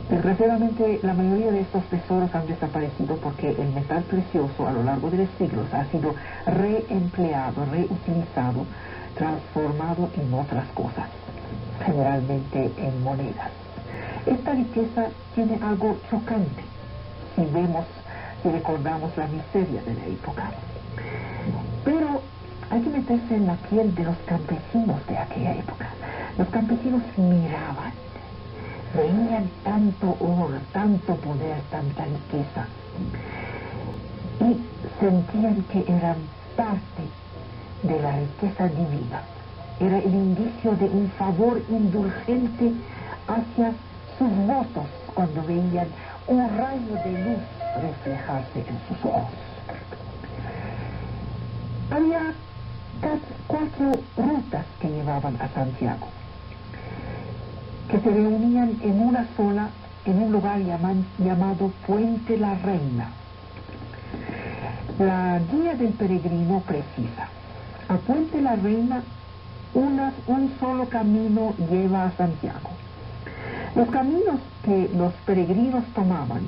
Desgraciadamente, la mayoría de estos tesoros han desaparecido porque el metal precioso a lo largo de los siglos ha sido reempleado, reutilizado, transformado en otras cosas, generalmente en monedas. Esta riqueza tiene algo chocante si recordamos la miseria de la época. Pero hay que meterse en la piel de los campesinos de aquella época. Los campesinos miraban, veían tanto oro, tanto poder, tanta riqueza, y sentían que eran parte de la riqueza divina. Era el indicio de un favor indulgente hacia sus votos cuando veían un rayo de luz reflejarse en sus ojos. Había 4 rutas que llevaban a Santiago, que se reunían en una sola, en un lugar llamado Puente la Reina. La guía del peregrino precisa: a Puente la Reina un solo camino lleva a Santiago. Los caminos que los peregrinos tomaban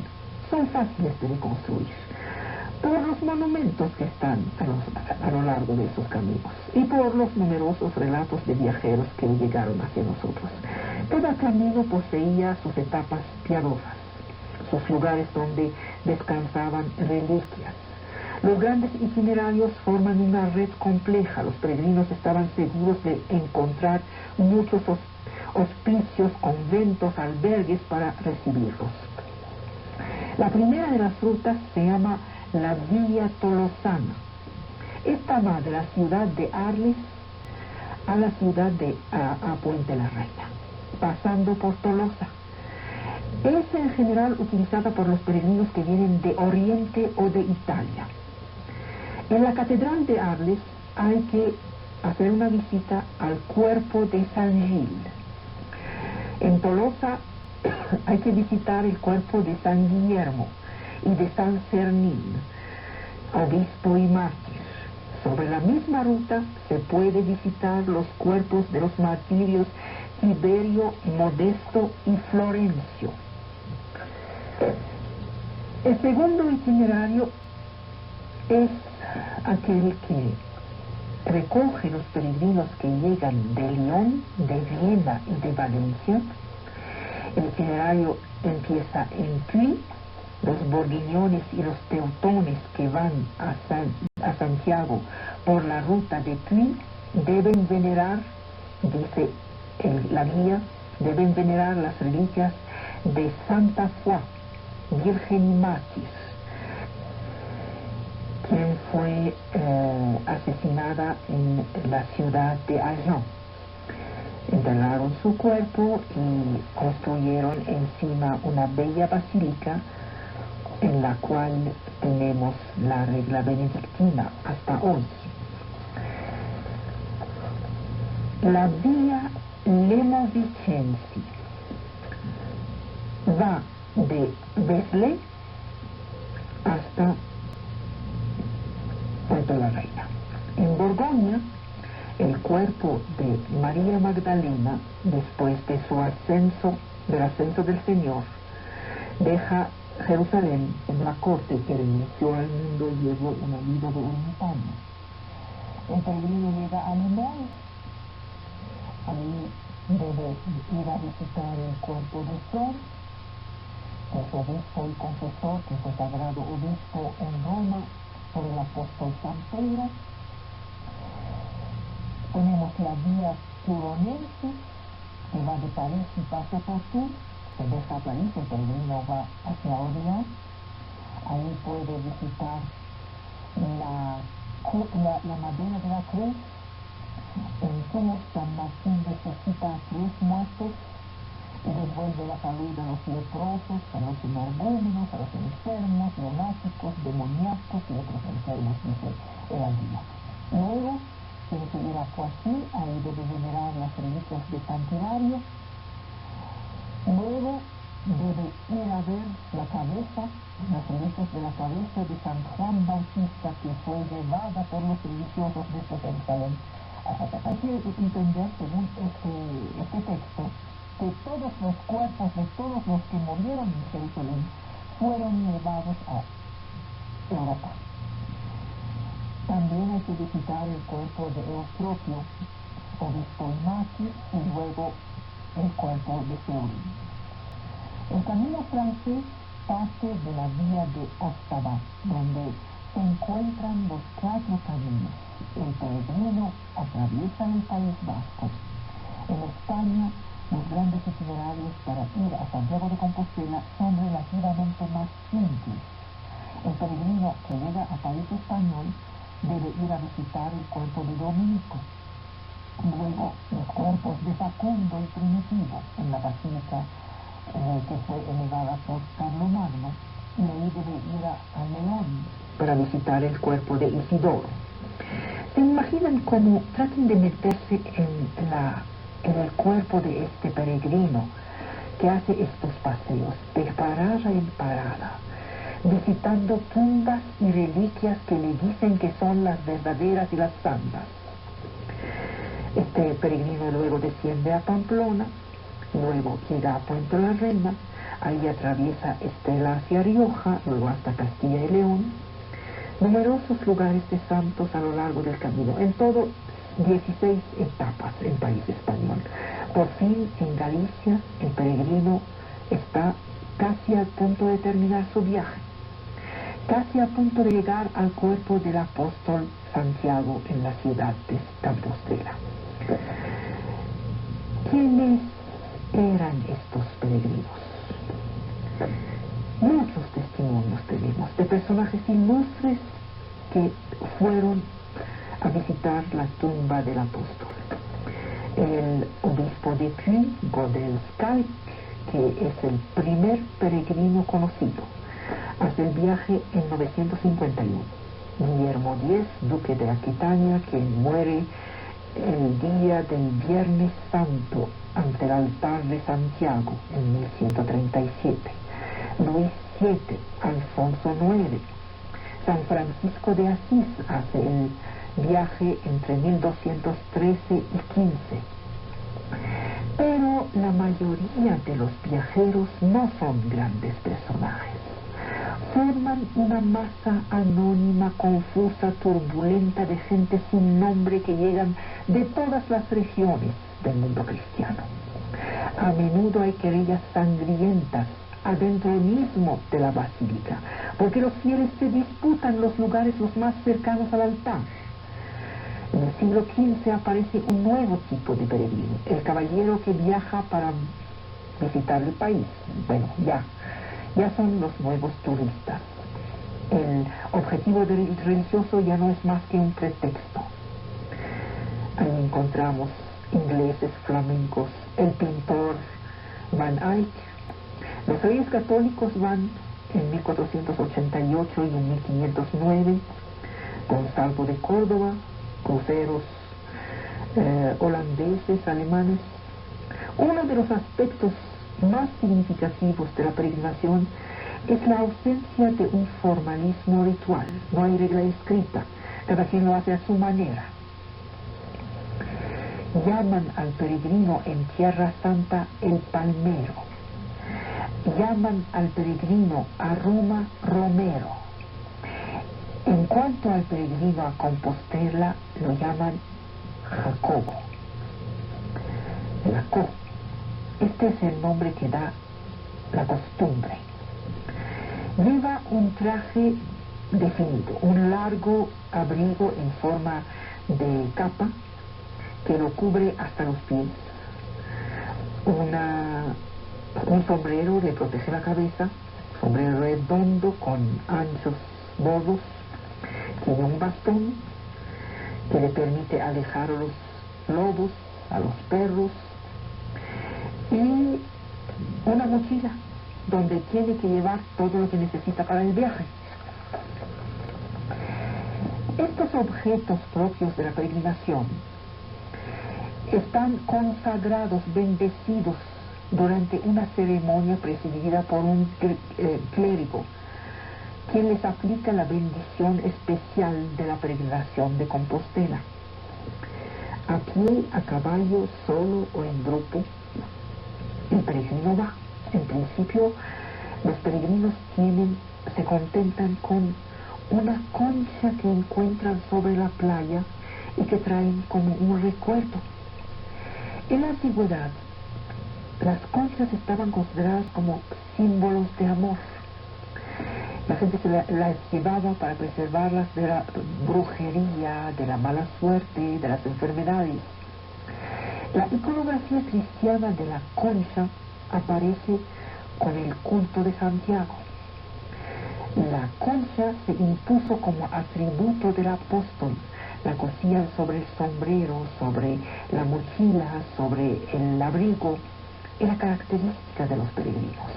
son fáciles de reconstruir por los monumentos que están a lo largo de esos caminos y por los numerosos relatos de viajeros que llegaron hacia nosotros. Cada camino poseía sus etapas piadosas, sus lugares donde descansaban reliquias. Los grandes itinerarios forman una red compleja. Los peregrinos estaban seguros de encontrar muchos hospicios, conventos, albergues para recibirlos. La primera de las rutas se llama la Vía Tolosana. Esta va de la ciudad de Arles a la ciudad a Puente la Reina, pasando por Tolosa. Es en general utilizada por los peregrinos que vienen de Oriente o de Italia. En la Catedral de Arles hay que hacer una visita al cuerpo de San Gil. En Tolosa hay que visitar el cuerpo de San Guillermo y de San Fermín, obispo y mártir. Sobre la misma ruta se puede visitar los cuerpos de los martirios Tiberio, Modesto y Florencio. El segundo itinerario es aquel que recoge los peregrinos que llegan de León, de Viena y de Valencia. El itinerario empieza en Puy. Los borguiñones y los teutones que van a Santiago por la ruta de Puy deben venerar, dice la guía, deben venerar las reliquias de Santa Foy, Virgen y Mártir, quien fue asesinada en la ciudad de Agen. Enterraron su cuerpo y construyeron encima una bella basílica en la cual tenemos la regla benedictina hasta hoy. La vía Lemovicensi va de Beslé hasta Puerto la Reina. En Borgoña, el cuerpo de María Magdalena, después de su ascenso, del ascenso del Señor, deja Jerusalén en la corte que renunció al mundo y llevó una vida de ermitaño. El peregrino llega a Limoges. Allí debe ir a visitar el cuerpo de Flor, que es obispo y confesor, que fue sagrado obispo en Roma por el apóstol San Pedro. Tenemos la vía Turonense, que va de París y pasa por Tours. Se deja París, el peregrino va hacia Orleans. Ahí puede visitar la madera de la cruz. En Tours, San Martín resucita a 3 muertos y devuelve la salud a los leprosos, a los energúmenos, a los enfermos, lunáticos, demoníacos y otros enfermos, dice el guía. Luego tiene que ir a Poissy, ahí debe venerar las reliquias de San Hilario. Luego debe ir a ver la cabeza, las reliquias de la cabeza de San Juan Bautista, que fue llevada por los religiosos desde Jerusalén. Hay que entender, según este texto, que todos los cuerpos de todos los que murieron en Jerusalén fueron llevados a Europa. También hay que visitar el cuerpo de Eustropio, obispo y mártir, y luego el cuerpo de Fleury. El camino francés parte de la vía de Ostabat, donde se encuentran los 4 caminos. El peregrino atraviesa el País Vasco. En España, los grandes itinerarios para ir a Santiago de Compostela son relativamente más simples. El peregrino que llega a País Español debe ir a visitar el cuerpo de Dominico, luego los cuerpos de Facundo y Primitivo en la basílica que fue elevada por Carlomagno, y ahí debe ir a León para visitar el cuerpo de Isidoro. ¿Se imaginan cómo traten de meterse en el cuerpo de este peregrino que hace estos paseos de parada en parada, visitando tumbas y reliquias que le dicen que son las verdaderas y las santas? Este peregrino luego desciende a Pamplona, luego llega a Puerto la Reina, ahí atraviesa Estela hacia Rioja, luego hasta Castilla y León. Numerosos lugares de santos a lo largo del camino, en todo 16 etapas en País Español. Por fin, en Galicia, el peregrino está casi al punto de terminar su viaje, casi a punto de llegar al cuerpo del apóstol Santiago en la ciudad de Compostela. ¿Quiénes eran estos peregrinos? Muchos testimonios tenemos de personajes ilustres que fueron a visitar la tumba del apóstol. El obispo de Puy, Godel Scalc, que es el primer peregrino conocido, hace el viaje en 951. Guillermo X, duque de Aquitania, que muere el día del Viernes Santo ante el altar de Santiago en 1137. Luis VII, Alfonso IX, San Francisco de Asís hace el viaje entre 1213 y 15. Pero la mayoría de los viajeros no son grandes personajes. Forman una masa anónima, confusa, turbulenta de gente sin nombre que llegan de todas las regiones del mundo cristiano. A menudo hay querellas sangrientas adentro mismo de la basílica, porque los fieles se disputan los lugares los más cercanos al altar. En el siglo XV aparece un nuevo tipo de peregrino, el caballero que viaja para visitar el país. Bueno, ya son los nuevos turistas. El objetivo religioso ya no es más que un pretexto. Ahí encontramos ingleses, flamencos, el pintor Van Eyck. Los reyes católicos van en 1488 y en 1509, Gonzalo de Córdoba, cruceros holandeses, alemanes. Uno de los aspectos más significativos de la peregrinación es la ausencia de un formalismo ritual. No hay regla escrita, cada quien lo hace a su manera. Llaman al peregrino en Tierra Santa el palmero. Llaman al peregrino a Roma romero. En cuanto al peregrino a Compostela, lo llaman Jacobo. Jacob. Este es el nombre que da la costumbre. Lleva un traje definido, un largo abrigo en forma de capa que lo cubre hasta los pies, un sombrero le protege la cabeza, sombrero redondo con anchos bordos, tiene un bastón que le permite alejar a los lobos, a los perros, y una mochila donde tiene que llevar todo lo que necesita para el viaje. Estos objetos propios de la peregrinación están consagrados, bendecidos durante una ceremonia presidida por un clérigo, quien les aplica la bendición especial de la peregrinación de Compostela. A pie, a caballo, solo o en grupo, el peregrino va. En principio, los peregrinos se contentan con una concha que encuentran sobre la playa y que traen como un recuerdo. En la antigüedad, las conchas estaban consideradas como símbolos de amor. La gente las llevaba para preservarlas de la brujería, de la mala suerte, de las enfermedades. La iconografía cristiana de la concha aparece con el culto de Santiago. La concha se impuso como atributo del apóstol. La cosían sobre el sombrero, sobre la mochila, sobre el abrigo. Era característica de los peregrinos.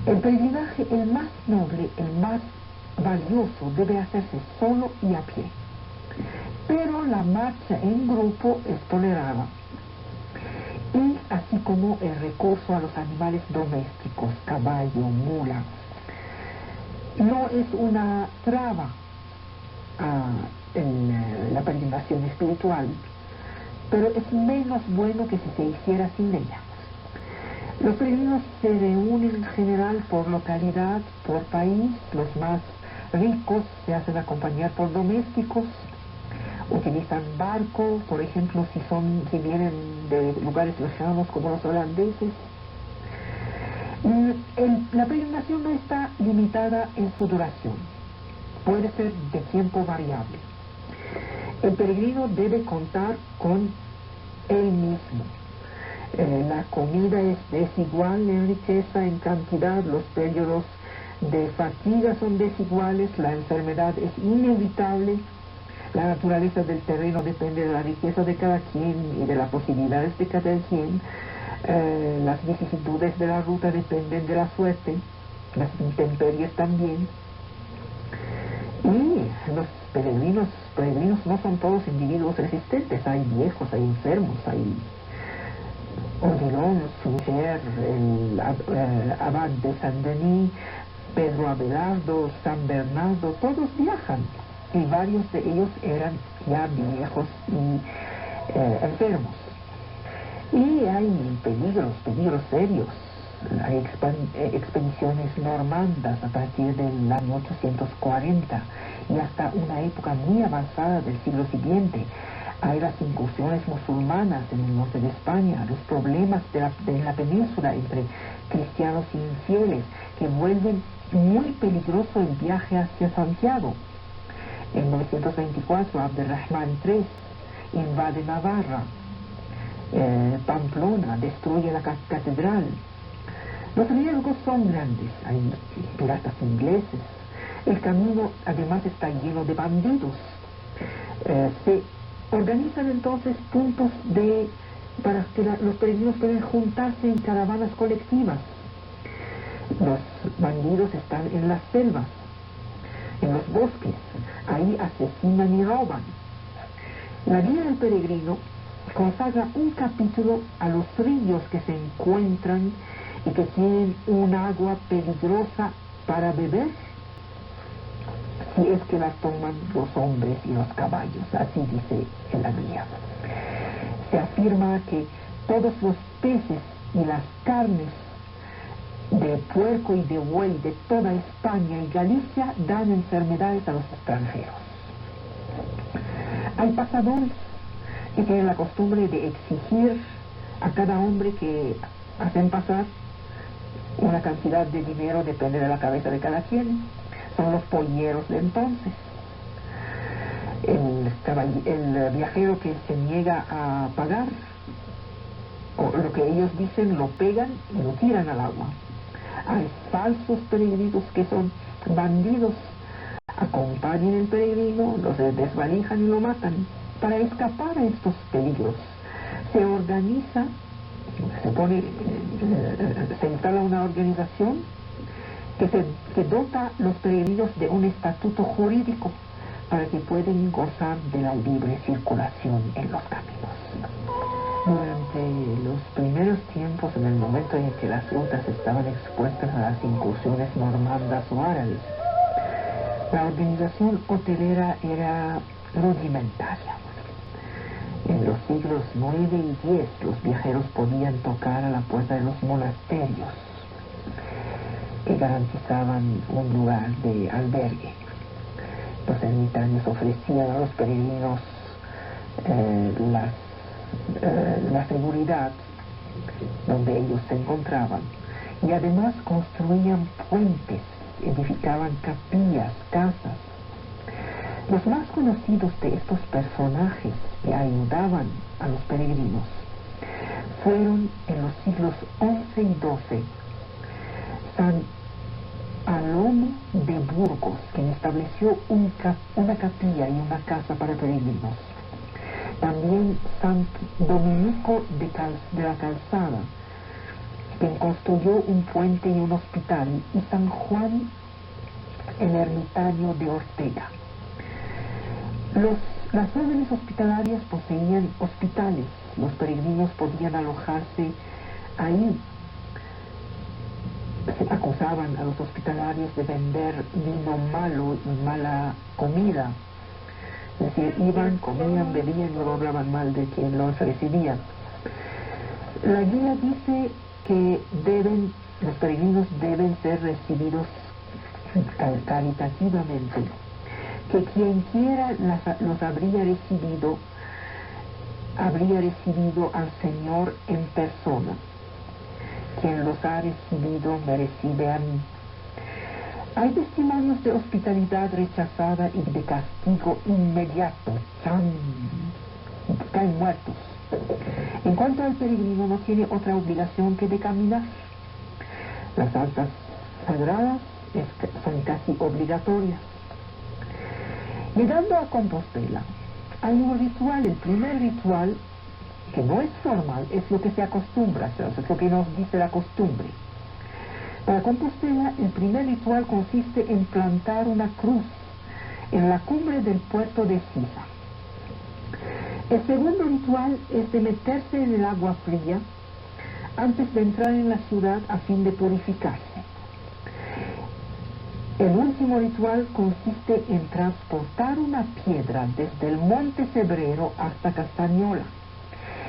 El peregrinaje, el más noble, el más valioso, debe hacerse solo y a pie. Pero la marcha en grupo es tolerada. Y así como el recurso a los animales domésticos, caballo, mula, no es una traba en la peregrinación espiritual, pero es menos bueno que si se hiciera sin ella. Los peregrinos se reúnen en general por localidad, por país. Los más ricos se hacen acompañar por domésticos, utilizan barco, por ejemplo, si vienen de lugares lejanos como los holandeses. La peregrinación no está limitada en su duración, puede ser de tiempo variable. El peregrino debe contar con él mismo. La comida es desigual en riqueza, en cantidad, los periodos de fatiga son desiguales, la enfermedad es inevitable, la naturaleza del terreno depende de la riqueza de cada quien y de las posibilidades de cada quien. Las vicisitudes de la ruta dependen de la suerte, las intemperies también. Y los peregrinos no son todos individuos resistentes. Hay viejos, hay enfermos, hay Odilon, Suger, el abad de Saint-Denis, Pedro Abelardo, San Bernardo, todos viajan. Y varios de ellos eran ya viejos y enfermos. Y hay peligros serios. Hay expediciones normandas a partir del año 840 y hasta una época muy avanzada del siglo siguiente. Hay las incursiones musulmanas en el norte de España, los problemas de la península entre cristianos y infieles, que vuelven muy peligroso el viaje hacia Santiago. En 924, Abderrahmán III invade Navarra, Pamplona, destruye la catedral. Los riesgos son grandes, hay piratas ingleses. El camino además está lleno de bandidos. Se organizan entonces puntos para que los peregrinos puedan juntarse en caravanas colectivas. Los bandidos están en las selvas, en los bosques, ahí asesinan y roban. La vida del peregrino consagra un capítulo a los ríos que se encuentran y que tienen un agua peligrosa para beber, si es que la toman los hombres y los caballos, así dice en la guía. Se afirma que todos los peces y las carnes de puerco y de buey de toda España y Galicia dan enfermedades a los extranjeros. Hay pasadores que tienen la costumbre de exigir a cada hombre que hacen pasar una cantidad de dinero, depende de la cabeza de cada quien. Son los polleros de entonces. El viajero que se niega a pagar, o lo que ellos dicen, lo pegan y lo tiran al agua. Hay falsos peregrinos que son bandidos, acompañan el peregrino, los desvalijan y lo matan. Para escapar a estos peligros se organiza, se instala una organización que dota a los peregrinos de un estatuto jurídico para que puedan gozar de la libre circulación en los caminos. Durante los primeros tiempos, en el momento en que las rutas estaban expuestas a las incursiones normandas o árabes, la organización hotelera era rudimentaria. En los siglos IX y X, los viajeros podían tocar a la puerta de los monasterios, que garantizaban un lugar de albergue. Los ermitaños ofrecían a los peregrinos la seguridad donde ellos se encontraban, y además construían puentes, edificaban capillas, casas. Los más conocidos de estos personajes que ayudaban a los peregrinos fueron en los siglos XI y XII San Alomo de Burgos, quien estableció una capilla y una casa para peregrinos. También San Dominico de la Calzada, quien construyó un puente y un hospital, y San Juan el Ermitaño de Ortega. Las órdenes hospitalarias poseían hospitales. Los peregrinos podían alojarse ahí. Se acusaban a los hospitalarios de vender vino malo y mala comida. Es decir, iban, comían, bebían y no hablaban mal de quien los recibía. La guía dice que los peregrinos deben ser recibidos caritativamente, que quien quiera los habría recibido al Señor en persona. Quien los ha recibido me recibe a mí. Hay testimonios de hospitalidad rechazada y de castigo inmediato. Caen muertos. En cuanto al peregrino, no tiene otra obligación que de caminar. Las altas sagradas son casi obligatorias. Llegando a Compostela, hay un ritual. El primer ritual que no es formal, es lo que se acostumbra a hacer, es lo que nos dice la costumbre. Para Compostela, el primer ritual consiste en plantar una cruz en la cumbre del puerto de Sisa. El segundo ritual es de meterse en el agua fría antes de entrar en la ciudad a fin de purificarse. El último ritual consiste en transportar una piedra desde el Monte Cebrero hasta Castañola.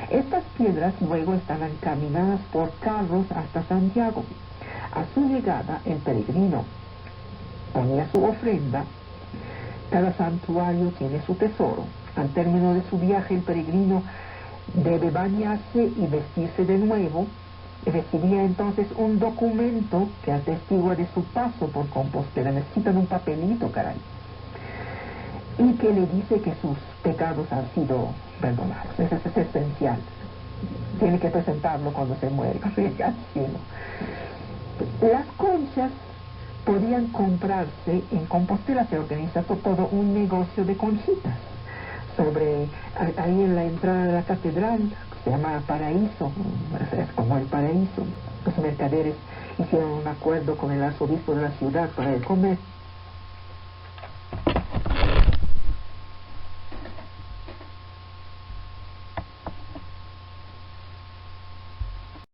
Estas piedras luego están encaminadas por carros hasta Santiago. A su llegada, el peregrino ponía su ofrenda. Cada santuario tiene su tesoro. Al término de su viaje, el peregrino debe bañarse y vestirse de nuevo. Recibía entonces un documento que atestigua de su paso por Compostela. Necesitan un papelito, caray. Y que le dice que sus pecados han sido perdonados. Eso es esencial. Tiene que presentarlo cuando se muere. Las conchas podían comprarse. En Compostela se organiza todo un negocio de conchitas. Ahí en la entrada de la catedral, se llama Paraíso, es como el paraíso. Los mercaderes hicieron un acuerdo con el arzobispo de la ciudad para el comer